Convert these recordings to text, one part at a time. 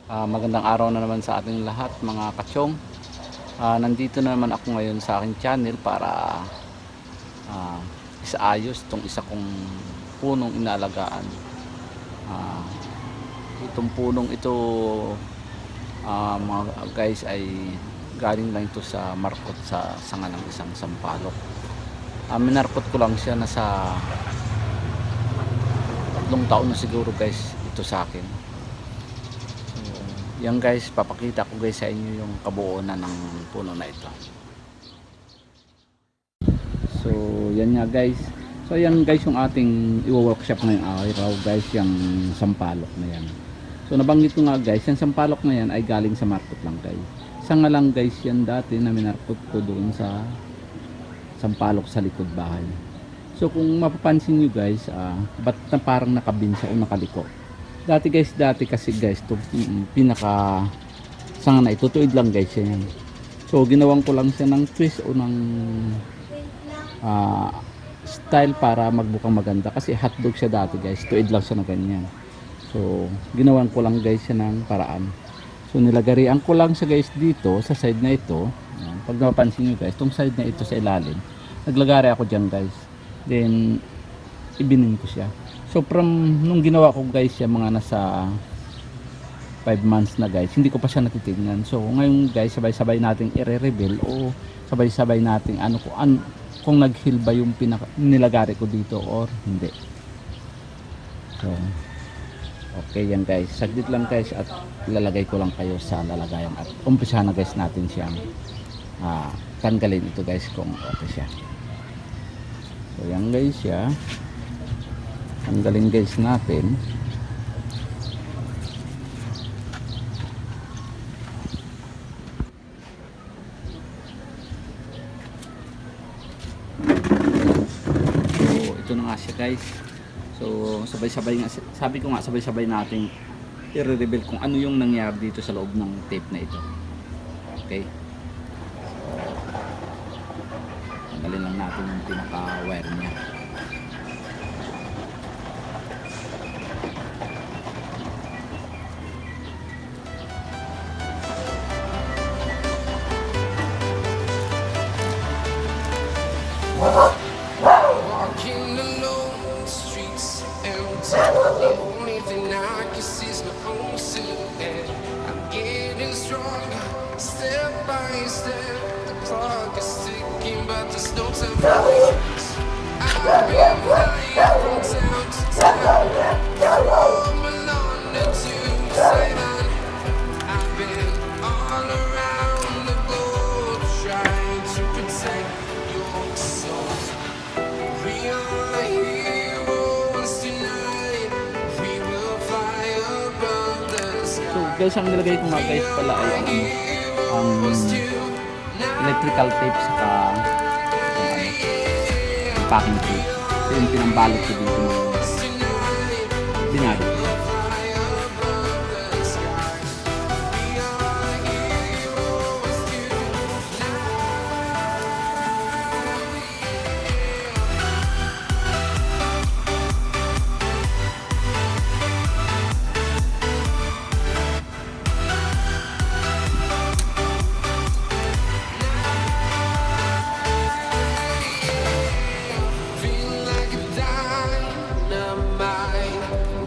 Magandang araw na naman sa ating lahat mga kachong. Nandito na naman ako ngayon sa aking channel para isaayos itong isa kong punong inaalagaan. Itong punong ito mga guys ay galing lang ito sa marcott sa sanga ng isang sampalok. Minarkot ko lang siya na sa 3 taon na siguro guys ito sa akin. Yan guys, papakita ko guys sa inyo yung kabuuan ng puno na ito. So yan nga guys. So yan guys yung ating i-workshop ngayong araw guys, yung sampalok na yan. So nabanggit ko nga guys, yung sampalok na yan ay galing sa marcott lang guys. Isa nga lang guys yan dati na minarkot ko doon sa sampalok sa likod bahay. So kung mapapansin nyo guys, ba't na parang nakabinsa o nakaliko? Dati kasi guys, ito pinaka sanga na ito, tuwid lang guys yan. So ginawan ko lang siya ng twist o ng style para magbukang maganda, kasi hotdog siya dati guys, tuwid lang siya na ganyan. So ginawan ko lang guys siya ng paraan. So nilagarian ko lang siya guys dito sa side na ito. Pag napapansin nyo guys, itong side na ito sa ilalim, naglagari ako dyan guys, then ibinin ko siya. So from nung ginawa ko guys siya, mga nasa 5 months na guys, hindi ko pa siya natitignan. So ngayon guys, sabay-sabay nating i-reveal o sabay-sabay nating kung nag-heal ba yung nilagari ko dito or hindi. So okay yan guys, saglit lang guys at lalagay ko lang kayo sa lalagayan at umpisa na guys natin siyang tanggalin ito guys kung okay siya. So yan guys siya, tanggalin guys natin. So ito na nga siya guys. So sabay-sabay nga, sabi ko nga sabay-sabay nating i-reveal kung ano yung nangyari dito sa loob ng tape na ito. Okay, tanggalin lang natin yung pinaka-wire niya. Walking alone, the streets empty. The only thing I can see is my own silhouette. I'm getting stronger, step by step. The clock is ticking, but there's no time for this. I've been flying from town to town, from London to Thailand. I've been all around the globe trying to protect your soul. We are heroes tonight. We will fly above the sky. So guys, ang nilagay ko nga guys pala ay ang electrical tape saka packing tape. So yung pinambalot ko dito binado. Feel like a dynamite,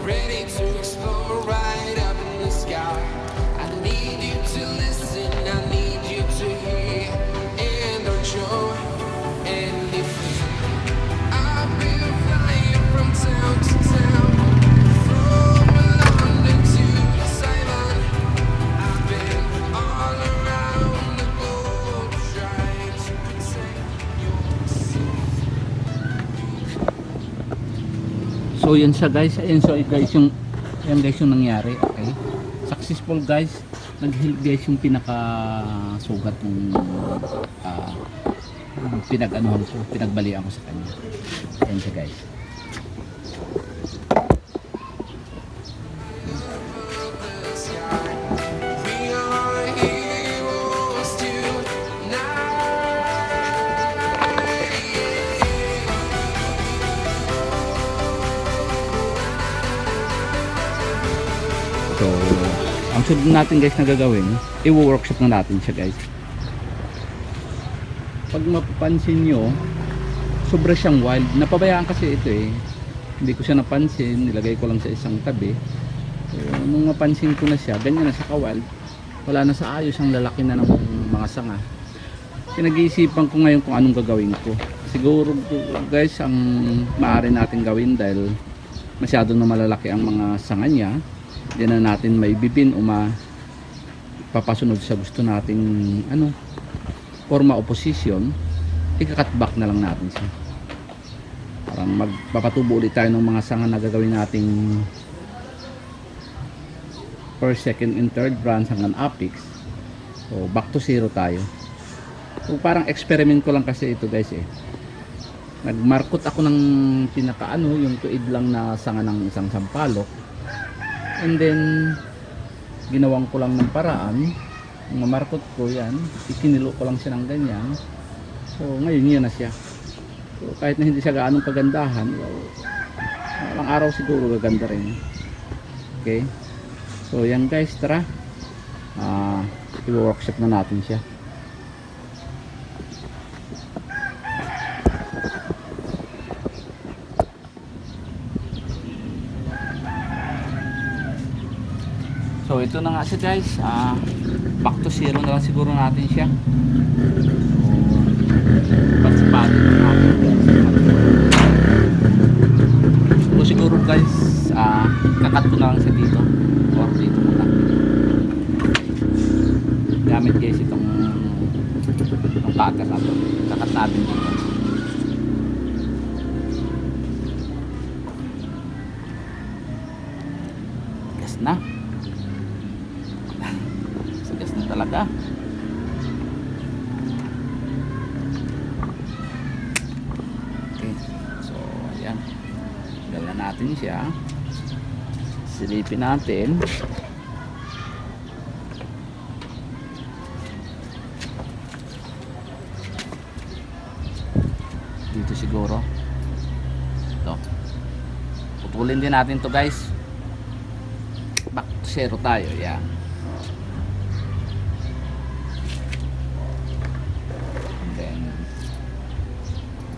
ready to explode right up in the sky. I need you to listen, I need you to hear, and don't show anything. I've been flying from town to town, from London to Taiwan. I've been all around the globe trying to protect your soul. So yan siya guys, ayun, so guys yung yan guys yung nangyari. Okay, successful guys, nag-heal guys yung pinaka sugat ng pinag-anuhan ko, pinagbalian ko sa kanya. Ayan siya guys. We are heroes tonight. So Ang sunod natin guys na gagawin, i-workshop na natin siya guys. Pag mapapansin nyo, sobra siyang wild. Napabayaan kasi ito eh. Hindi ko siya napansin, nilagay ko lang sa isang tabi. So, nung mapansin ko na siya, ganyan na siya ka-wild. Wala na sa ayos, ang lalaki na ng mga sanga. Pinag-iisipan ko ngayon kung anong gagawin ko. Siguro guys, ang maaari natin gawin dahil masyado na malalaki ang mga sanga niya, hindi na natin may bibin o papasunod sa gusto nating forma o position, i-cut back na lang natin siya. Parang magpapatubo ulit tayo ng mga sanga na gagawin nating first, second, and third branch hanggang apex. So back to zero tayo. So parang experiment ko lang kasi ito guys eh. Nagmarkot ako ng yung tuid lang na sanga ng isang sampalok. And then ginawang ko lang ng paraan. Yung mamarkot ko yan, ikinilo ko lang siya ng ganyan. So ngayon yun na siya. So, kahit na hindi siya gaanong kagandahan, walang araw siguro gaganda rin. Okay, so yan guys, tara i-workshop na natin siya. So ito na nga siya guys, back to zero na lang siguro natin siya. Pagsipatin na natin guys. So siguro guys, kakat ko na lang siya dito or dito muna. Gamit guys itong cutter na to. Kakat natin dito. Gas na. Gas na talaga. Natin siya, silipin natin. Dito siguro ito, putulin din natin to guys. Back to zero tayo. Yan. And then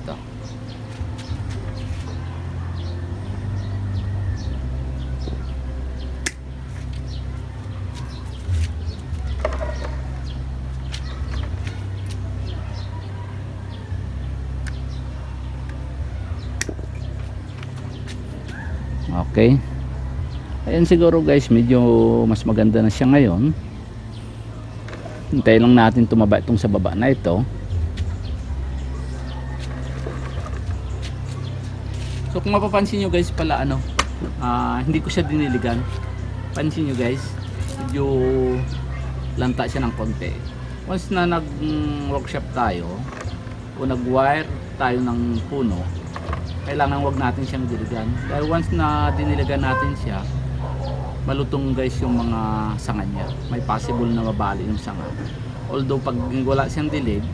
ito. Okay. Ayan siguro guys, medyo mas maganda na siya ngayon. Hintayin lang natin tumaba itong sa baba na ito. So kung mapapansin nyo guys pala hindi ko siya diniligan. Pansin nyo guys, medyo lanta siya ng konti. Once na nag-workshop tayo o nag-wire tayo ng puno, kailangan wag natin siyang diligan. Dahil once na diniligan natin siya, malutong guys yung mga sanga niya. May possible na mabali yung sanga. Although pag wala siyang dilig,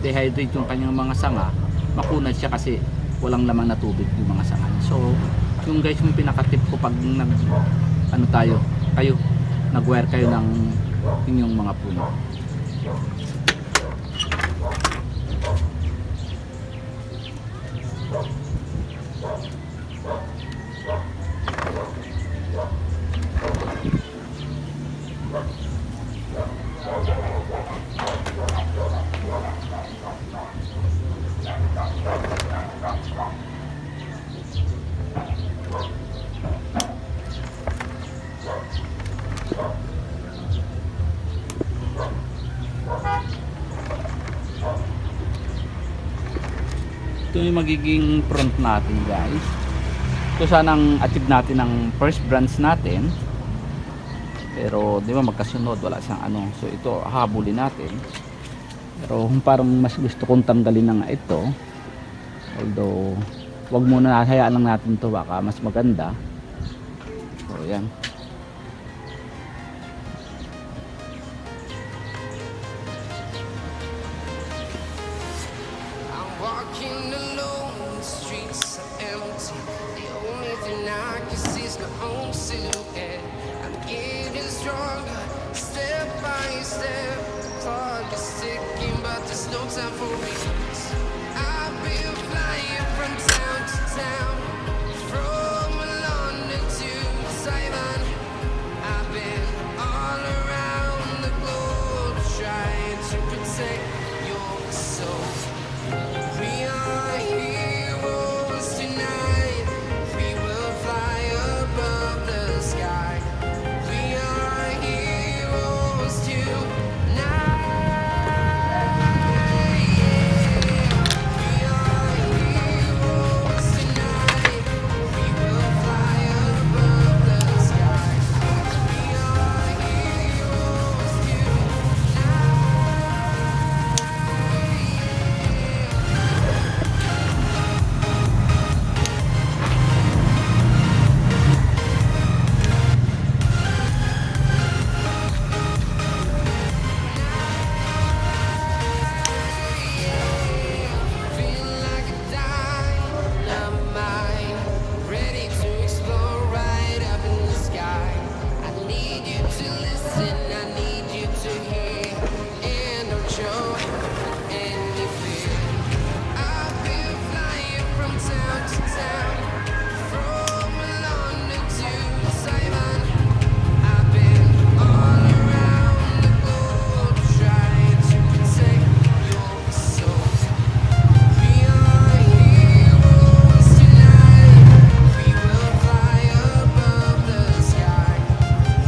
dehydrate yung kanyang mga sanga, makunat siya kasi walang lamang na tubig yung mga sanga. So, yung guys yung pinaka-tip ko pag nag-wire kayo ng inyong mga puno. Ito yung magiging front natin guys. Ito sanang achieve natin ang first branch natin, pero di ba magkasunod, wala siyang so ito habulin natin. Pero parang mas gusto kong tanggalin na nga ito, although wag muna, hayaan lang natin to, baka mas maganda. So yan. Walking alone, the streets are empty. The only thing I can see is my own silhouette. I'm getting stronger, time for reasons. I've been flying from town to town, from London to Taiwan. I've been all around the globe trying to protect your soul. We are heroes tonight. We will fly above the sky. We are heroes tonight. We are heroes tonight. We will fly above the sky. We are heroes feel like a dynamite, ready to explore right up in the sky. I need you to listen, I need you to hear, and don't show any fear. I've been flying from town to town, from London to Taiwan. I've been all around the globe trying to protect your soul. We are heroes tonight. We will fly above the sky.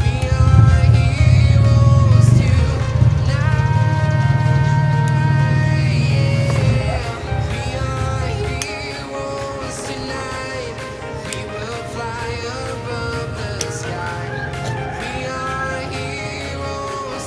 We are heroes tonight. We are heroes tonight. We will fly above the sky. We are heroes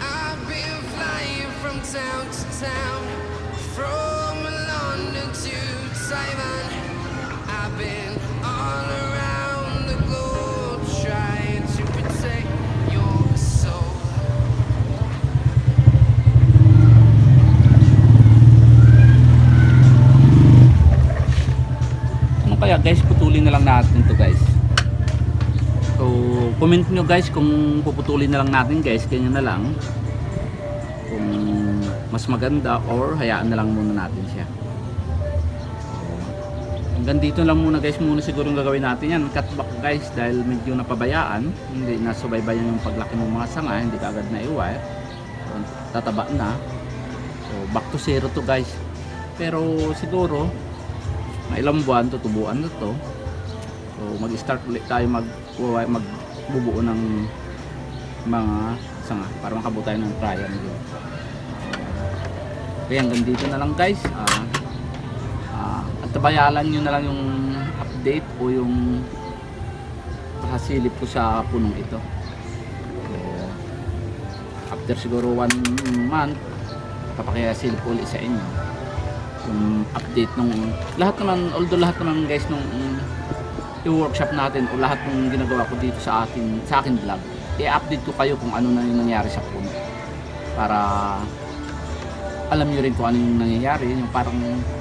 I've been flying from town to town, from London to Taiwan. I've been all around the globe trying to protect your soul. Ano kaya guys, putulin na lang natin to guys. So comment nyo guys kung puputulin na lang natin guys, ganyan na lang, kung mas maganda or hayaan na lang muna natin siya. Hanggang dito lang muna guys, muna siguro yung gagawin natin yan, cut back guys, dahil medyo napabayaan, hindi nasubaybayan yung paglaki ng mga sanga, hindi ka agad na i-wire, so, tataba na. So back to zero to guys, pero siguro mga ilang buwan tutubuan na to. So mag-start ulit tayo magbubuo ng mga sanga para makabuo tayo ng triangle. Okay, hanggang dito na lang guys. At tabayalan nyo na lang yung update o yung pasilip ko sa punong ito. So, after siguro 1 month papakisilip ko ulit sa inyo yung update nung lahat naman, although lahat naman guys nung i-workshop natin o lahat ng ginagawa ko dito sa akin vlog, i-update ko kayo kung ano na yung nangyari sa puno para alam nyo rin kung ano yung nangyayari, yung parang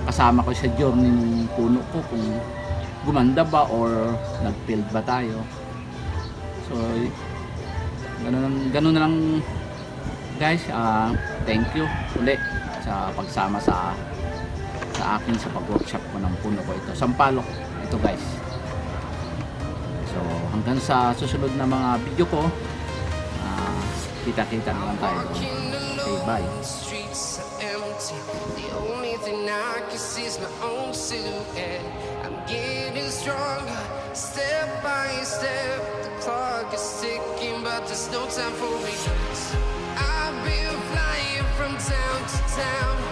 kasama ko sa journey ng puno ko, kung gumanda ba or nag-failed ba tayo. So ganun na lang guys. Thank you ulit sa pagsama sa akin sa pag-workshop ko ng puno ko ito, Sampalok ito guys. So hanggang sa susunod na mga video ko, kita-kita na lang tayo. Okay, bye. The only thing I can see is my own silhouette. I'm getting stronger, step by step. The clock is ticking, but there's no time for regrets. I've been flying from town to town,